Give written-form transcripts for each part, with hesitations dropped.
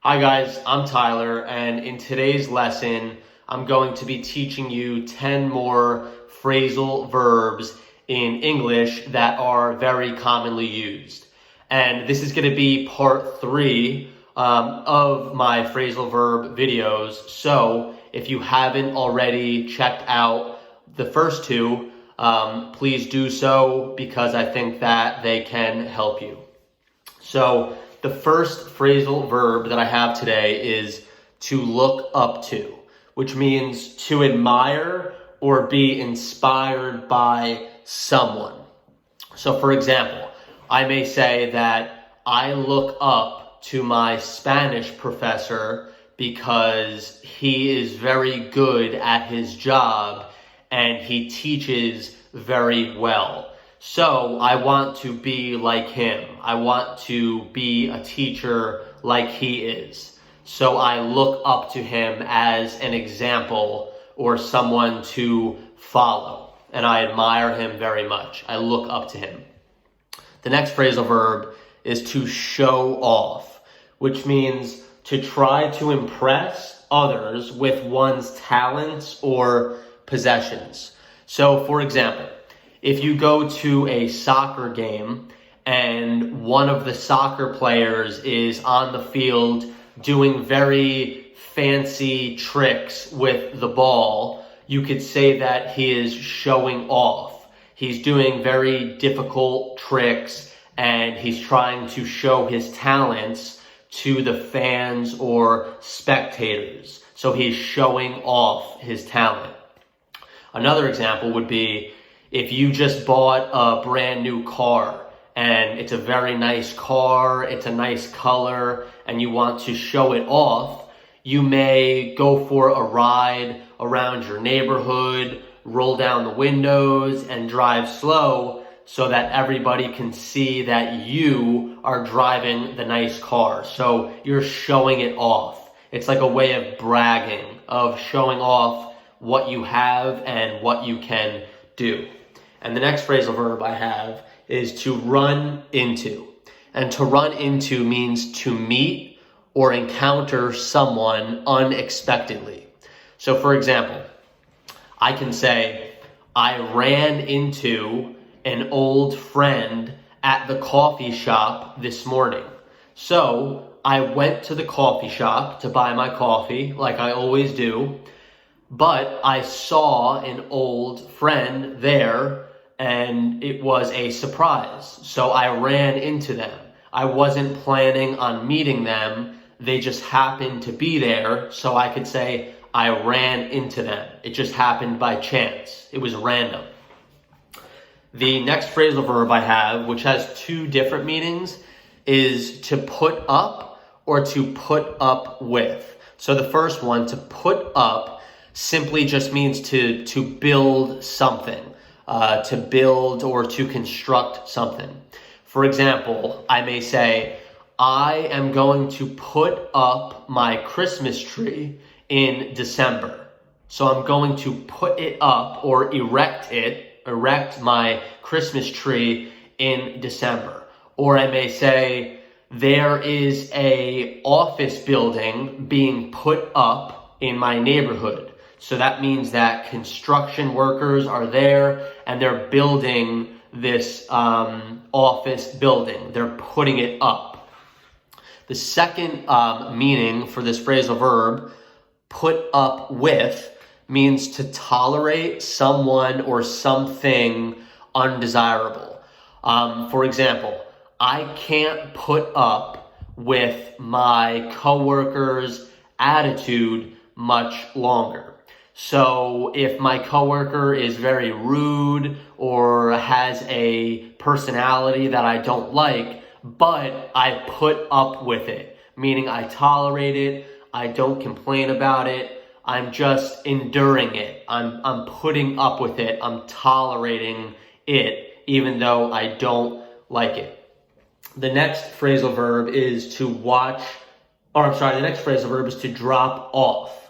Hi guys, I'm Tyler, and in today's lesson, I'm going to be teaching you 10 more phrasal verbs in English that are very commonly used. And this is going to be part 3 of my phrasal verb videos. So if you haven't already checked out the first two, please do so because I think that they can help you. So the first phrasal verb that I have today is to look up to, which means to admire or be inspired by someone. So for example, I may say that I look up to my Spanish professor because he is very good at his job and he teaches very well. So I want to be like him. I want to be a teacher like he is. So I look up to him as an example or someone to follow. And I admire him very much. I look up to him. The next phrasal verb is to show off, which means to try to impress others with one's talents or possessions. So for example, if you go to a soccer game and one of the soccer players is on the field doing very fancy tricks with the ball, you could say that he is showing off. He's doing very difficult tricks and he's trying to show his talents to the fans or spectators. So he's showing off his talent. Another example would be if you just bought a brand new car and it's a very nice car, it's a nice color, and you want to show it off, you may go for a ride around your neighborhood, roll down the windows, and drive slow so that everybody can see that you are driving the nice car. So you're showing it off. It's like a way of bragging, of showing off what you have and what you can do. And the next phrasal verb I have is to run into. And to run into means to meet or encounter someone unexpectedly. So for example, I can say, I ran into an old friend at the coffee shop this morning. So I went to the coffee shop to buy my coffee, like I always do, but I saw an old friend there and it was a surprise. So I ran into them. I wasn't planning on meeting them. They just happened to be there. So I could say I ran into them. It just happened by chance. It was random. The next phrasal verb I have, which has two different meanings, is to put up or to put up with. So the first one, to put up, simply just means to build something. To build or to construct something. For example, I may say, I am going to put up my Christmas tree in December. So I'm going to put it up or erect my Christmas tree in December. Or I may say, there is an office building being put up in my neighborhood. So that means that construction workers are there and they're building this office building. They're putting it up. The second meaning for this phrasal verb, put up with, means to tolerate someone or something undesirable. For example, I can't put up with my coworker's attitude much longer. So if my coworker is very rude or has a personality that I don't like, but I put up with it, meaning I tolerate it, I don't complain about it, I'm just enduring it, I'm putting up with it, I'm tolerating it, even though I don't like it. The next phrasal verb is to drop off.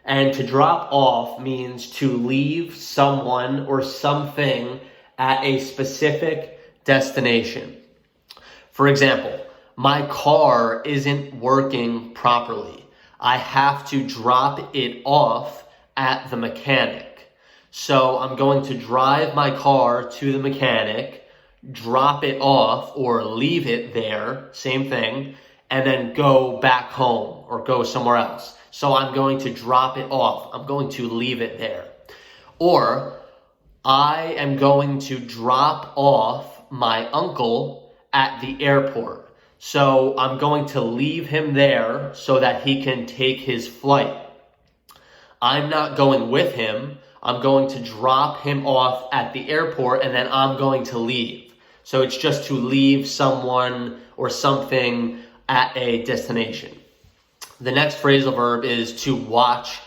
And to drop off means to leave someone or something at a specific destination. For example, My car isn't working properly. I have to drop it off at the mechanic. So I'm going to drive my car to the mechanic, drop it off or leave it there, same thing, and then go back home or go somewhere else. So I'm going to drop it off. I'm going to leave it there. Or I am going to drop off my uncle at the airport. So I'm going to leave him there so that he can take his flight. I'm not going with him. I'm going to drop him off at the airport and then I'm going to leave. So it's just to leave someone or something at a destination. The next phrasal verb is to watch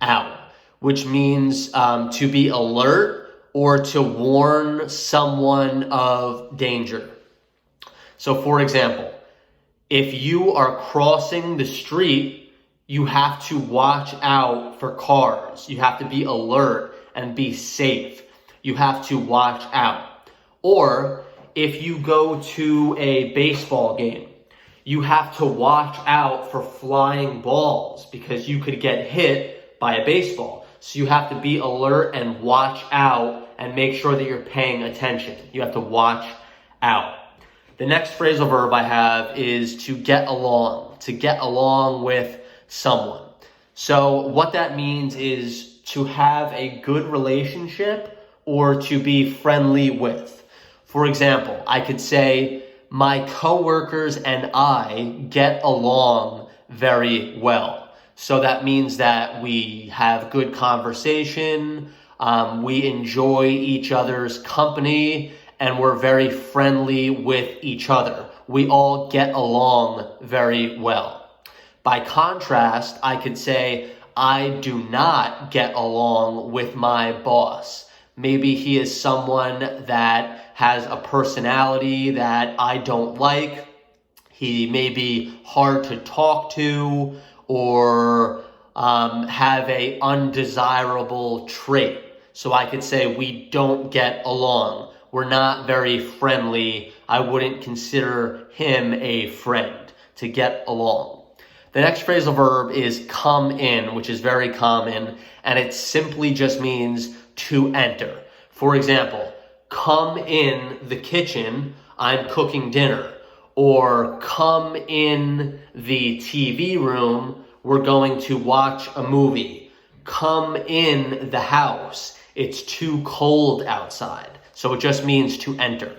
out, which means to be alert or to warn someone of danger. So for example, if you are crossing the street, you have to watch out for cars. You have to be alert and be safe. You have to watch out. Or if you go to a baseball game, you have to watch out for flying balls because you could get hit by a baseball. So you have to be alert and watch out and make sure that you're paying attention. You have to watch out. The next phrasal verb I have is to get along with someone. So what that means is to have a good relationship or to be friendly with. For example, I could say, my coworkers and I get along very well. So that means that we have good conversation, we enjoy each other's company, and we're very friendly with each other. We all get along very well. By contrast, I could say, I do not get along with my boss. Maybe he is someone that has a personality that I don't like. He may be hard to talk to or have a undesirable trait. So I could say we don't get along. We're not very friendly. I wouldn't consider him a friend. To get along. The next phrasal verb is come in, which is very common, and it simply just means to enter. For example, come in the kitchen, I'm cooking dinner. Or come in the TV room, we're going to watch a movie. Come in the house, it's too cold outside. So it just means to enter.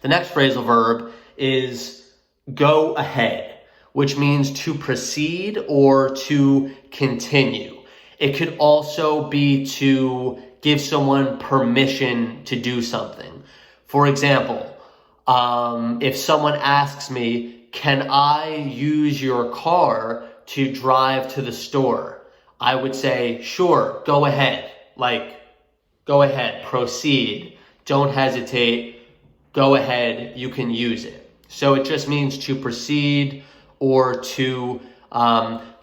The next phrasal verb is go ahead, which means to proceed or to continue. It could also be to give someone permission to do something. For example, if someone asks me, can I use your car to drive to the store? I would say, sure, go ahead. Go ahead, proceed. Don't hesitate. Go ahead, you can use it. So it just means to proceed or to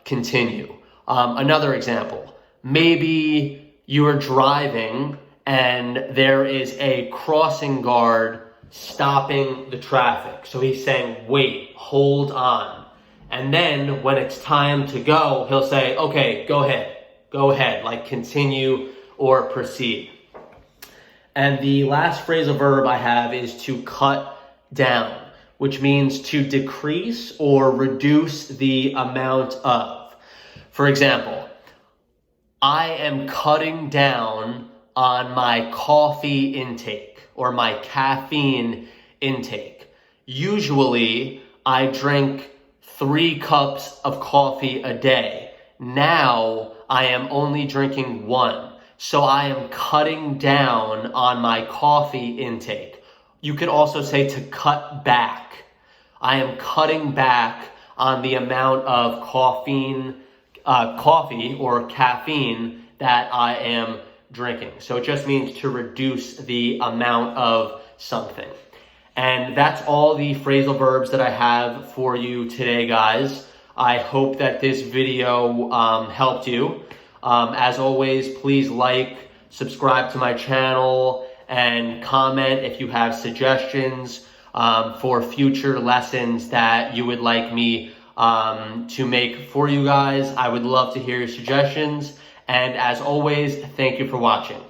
continue. Another example, maybe you are driving and there is a crossing guard stopping the traffic. So he's saying, wait, hold on. And then when it's time to go, he'll say, okay, go ahead, like continue or proceed. And the last phrasal verb I have is to cut down, which means to decrease or reduce the amount of. For example, I am cutting down on my coffee intake or my caffeine intake. Usually, I drink 3 cups of coffee a day. Now, I am only drinking 1. So I am cutting down on my coffee intake. You could also say to cut back. I am cutting back on the amount of coffee or caffeine that I am drinking. So it just means to reduce the amount of something. And that's all the phrasal verbs that I have for you today, guys. I hope that this video helped you. As always, please subscribe to my channel, and comment if you have suggestions. for future lessons that you would like me to make for you guys. I would love to hear your suggestions. And as always, thank you for watching.